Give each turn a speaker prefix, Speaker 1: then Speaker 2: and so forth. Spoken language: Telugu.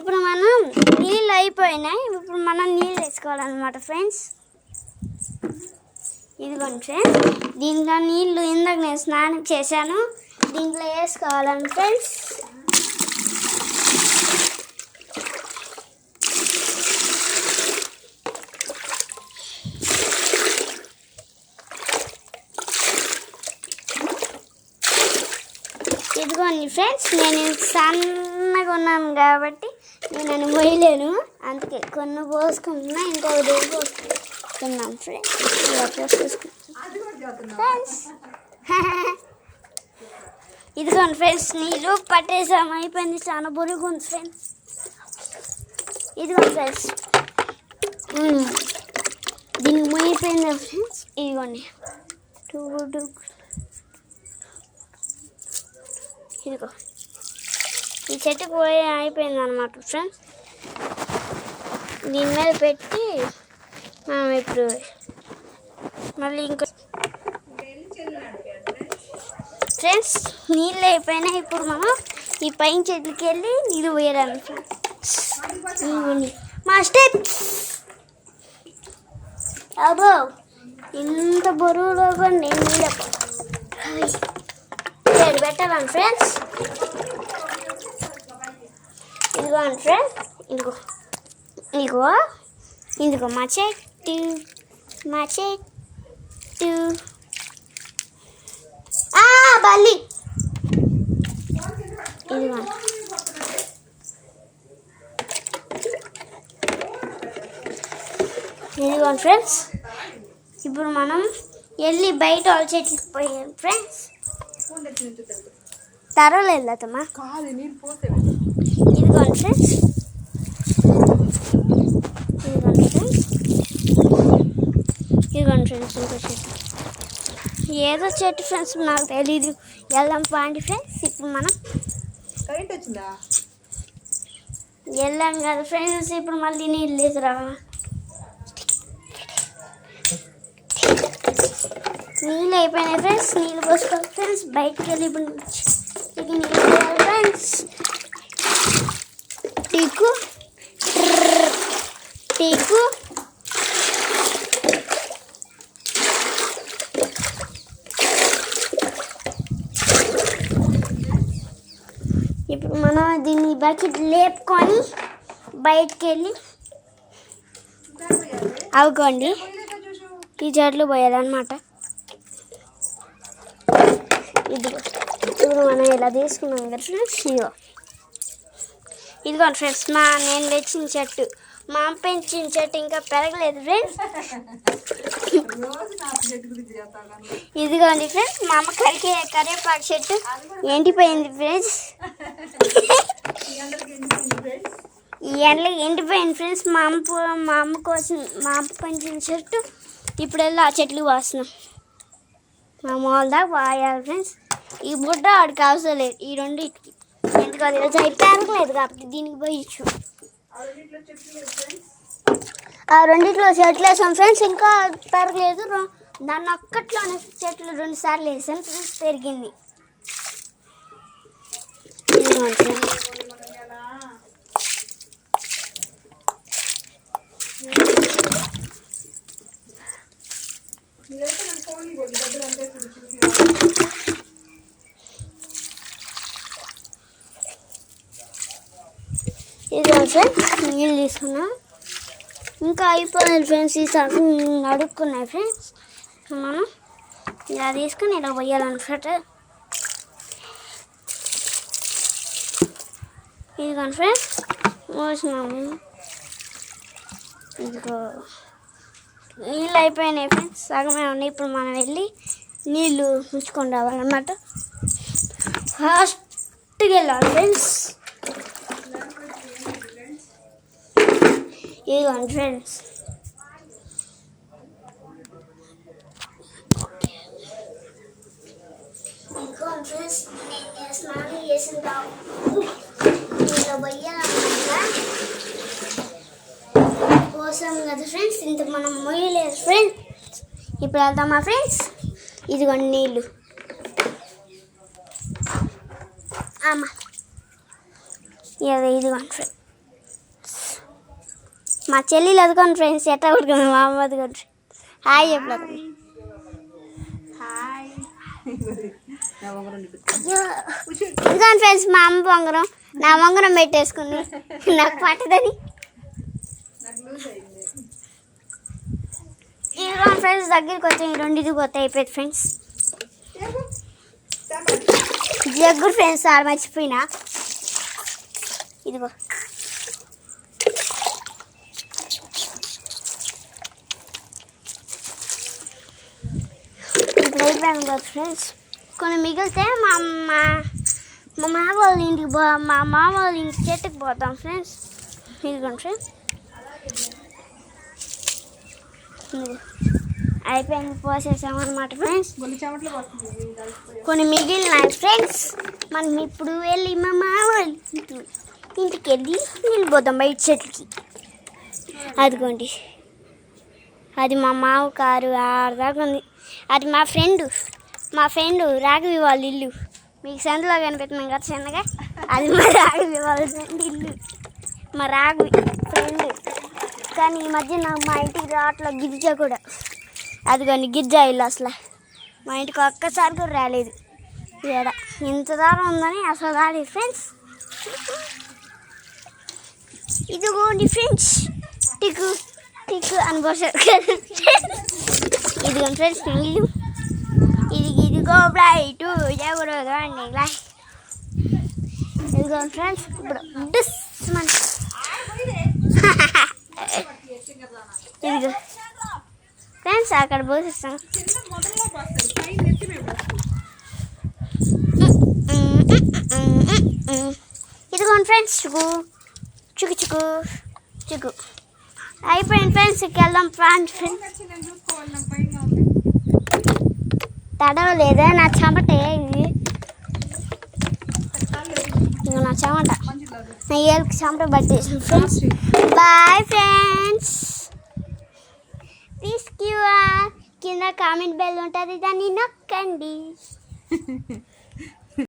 Speaker 1: ఇప్పుడు మనం నీళ్ళు అయిపోయినాయి. ఇప్పుడు మనం నీళ్ళు వేసుకోవాలన్నమాట ఫ్రెండ్స్. ఇదిగోండి ఫ్రెండ్స్, దీంట్లో నీళ్ళు ఇందాక నేను స్నానం చేశాను, దీంట్లో వేసుకోవాలండి ఫ్రెండ్స్. ఇదిగోండి ఫ్రెండ్స్, నేను సన్నగా ఉన్నాను కాబట్టి నేను మొయ్యలేను, అందుకే కొన్ని పోసుకుంటున్నా, ఇంకొక దగ్గర పోసుకుంటున్నాం ఫ్రెండ్స్. ఇలా పోసుకుంటున్నాం ఫ్రెండ్స్. ఇదిగోండి ఫ్రెండ్స్, నీళ్ళు పట్టేసాము, అయిపోయింది, చాలా బొరుగు ఉంది ఫ్రెండ్స్. ఇదిగోండి ఫ్రెండ్స్, దీనికి మొయ్యిపోయిందా ఫ్రెండ్స్. ఇదిగోండి ఇదిగో ఈ చెట్టు పోయి అయిపోయింది అనమాట ఫ్రెండ్స్. దీని మీద పెట్టి మనం ఇప్పుడు మళ్ళీ ఇంకో ఫ్రెండ్స్ నీళ్ళు అయిపోయినాయి. ఇప్పుడు మనం ఈ పైన చెట్లకి వెళ్ళి నీళ్ళు పోయాలి ఫ్రెండ్స్. మా స్టెప్స్ అబ్బో ఇంత బరువులో కూడా నేను నీళ్ళు పెట్టాలండి ఫ్రెండ్స్. ఇదిగోండి ఫ్రెండ్స్, ఇదిగో ఇదిగో ఇదిగో మా చెట్టు బల్లి. ఇదిగోండి ఇదిగోండి ఫ్రెండ్స్, ఇప్పుడు మనం వెళ్ళి బయట వాళ్ళ చెట్లకి పోయాం ఫ్రెండ్స్. తరలేదు అతమ్మా. ఇదిగోండి ఫ్రెండ్స్, ఇదిగోండి ఫ్రెండ్స్ ఇంకో చెట్టు, ఏదో చెట్టు ఫ్రెండ్స్ నాకు తెలీదు. వెళ్దాం పాండి ఫ్రెండ్స్. ఇప్పుడు మనం వెళ్ళాం కదా ఫ్రెండ్స్, ఇప్పుడు మళ్ళీ నీళ్ళు లేదురా. నీళ్ళు అయిపోయినాయి ఫ్రెండ్స్, నీళ్ళు పోసుకోవాలి ఫ్రెండ్స్. బయటకు వెళ్ళి ఇప్పుడు నీళ్ళు పోయాలి ఫ్రెండ్స్. టీకు ఇప్పుడు మనం దీన్ని బకెట్ లేపుకొని బయటకు వెళ్ళి అవుకోండి ఈ చెట్లు పోయాలన్నమాట. ఇప్పుడు మనం ఇలా తీసుకున్నాం కదా ఫ్రెండ్స్. ఇదిగోండి ఫ్రెండ్స్, నేను తెచ్చిన చెట్టు, మా అమ్మ పెంచిన చెట్టు ఇంకా పెరగలేదు ఫ్రెండ్స్. ఇదిగోండి ఫ్రెండ్స్, మా అమ్మ కరివేపాకు చెట్టు ఎండిపోయింది ఫ్రెండ్స్. ఈ ఎండలకి ఎండిపోయింది ఫ్రెండ్స్. మా అమ్మ పెంచిన చెట్టు ఇప్పుడు వెళ్ళి ఆ చెట్లు వాస్తున్నాం. మా మూల దాకా వాయాలి ఫ్రెండ్స్. ఈ బుడ్డ వాడికి అవసరం లేదు, ఈ రెండింటికి ఎందుకు అది పెరగలేదు కాబట్టి దీనికి పోయి ఇచ్చు. ఆ రెండిట్లో చెట్లు వేసాం ఫ్రెండ్స్, ఇంకా పెరగలేదు. దాన్ని ఒక్కట్లోనే చెట్లు 2 సార్లు వేసాను ఫ్రెండ్స్, పెరిగింది. ఇది ఫ్రెండ్స్ నీళ్ళు తీసుకున్నా, ఇంకా అయిపోయింది ఫ్రెండ్స్. ఈ సగం అడుక్కున్నాయి ఫ్రెండ్స్. మనం ఇలా తీసుకుని ఇలా పోయాలన్నమాట. ఇదిగోండి ఫ్రెండ్స్ పోసినాము. ఇదిగో నీళ్ళు అయిపోయినాయి ఫ్రెండ్స్, సగమే ఉన్నాయి. ఇప్పుడు మనం వెళ్ళి నీళ్ళు ఉంచుకొని రావాలన్నమాట. ఫాస్ట్గా వెళ్ళాలి ఫ్రెండ్స్. ఇదిగోండి ఫ్రెండ్స్, నేను స్నానం చేసిన పోసాం కదా ఫ్రెండ్స్, ఇంత మనం మొయ్యలేదు ఫ్రెండ్స్. ఇప్పుడు వెళ్తామా ఫ్రెండ్స్. ఇదిగోండి నీళ్ళు. అమ్మా ఇదిగోండి ఫ్రెండ్స్, మా చెల్లిలు అదుకోండి ఫ్రెండ్స్, ఎట్లా కొడుకుంది మా అమ్మ అదుకోండి. హాయ్ చెప్పలేదు. ఇదిగోండి ఫ్రెండ్స్ మా అమ్మ బొంగరం, నా బొంగరం పెట్టేసుకుంది నాకు పట్టదని. ఇదిగోండి ఫ్రెండ్స్ దగ్గరికి వచ్చి ఈ రెండింటికి పోతే అయిపోయింది ఫ్రెండ్స్. జగ్గురు ఫ్రెండ్స్ ఆడ మర్చిపోయినా. ఇదిగో ఇప్పుడు అయిపోయాను కదా ఫ్రెండ్స్. కొన్ని మిగిలితే మా మామ వాళ్ళ ఇంటికి మా మామ వాళ్ళ ఇంటి చెట్టుకి పోతాం ఫ్రెండ్స్. ఇదిగోండి ఫ్రెండ్స్ అయిపోయింది, పోసేసామన్నమాట ఫ్రెండ్స్. కొన్ని మిగిలినాయి ఫ్రెండ్స్. మనం ఇప్పుడు వెళ్ళి మా మామ వాళ్ళ ఇంటికి వెళ్ళి వెళ్ళిపోతాం బయట చెట్లకి. అదిగోండి అది మా మామ కారు ఆడదాకా ఉంది. అది మా ఫ్రెండ్ రాఘవి వాళ్ళ ఇల్లు. మీకు సందులో కనిపిస్తున్నాం కదా చిన్నగా, అది మా రాఘవి వాళ్ళ ఫ్రెండ్ ఇల్లు. మా రాఘవి ఫ్రెండ్ కానీ ఈ మధ్య నాకు మా ఇంటికి రావట్లేదు గిరిజ కూడా. అదిగోండి గిరిజ ఇల్లు. అసలు మా ఇంటికి ఒక్కసారి కూడా రాలేదు. ఇక్కడ ఇంత దారం ఉందని అసలు రాలేదు ఫ్రెండ్స్. ఇదిగోండి ఫ్రెండ్స్ టిక్కు టిక్కు అని పోసారు కదా. ఇదిగోండి ఫ్రెండ్స్ ఇల్లు. ఇదిగో బ్లైట్ ఎవరు అండి ఇలా. ఇదిగోండి ఫ్రెండ్స్ ఇప్పుడు ఇదిగో ఫ్రెండ్స్ అక్కడ పోసేస్తాం. ఇదిగోండి ఫ్రెండ్స్ చుకు చుకు చుకు చుకు అయిపోయింది ఫ్రెండ్స్. వెళ్దాం ఫ్రెండ్స్. తడవ లేదా నా చెమటే ఇది, ఇదిగో నా చెమట, నా ఏళ్ళకి చెమట పట్టేసాను ఫ్రెండ్స్. Bye friends. ప్లీజ్ కింద కామెంట్ బెల్ ఉంటుంది, దాన్ని నొక్కండి.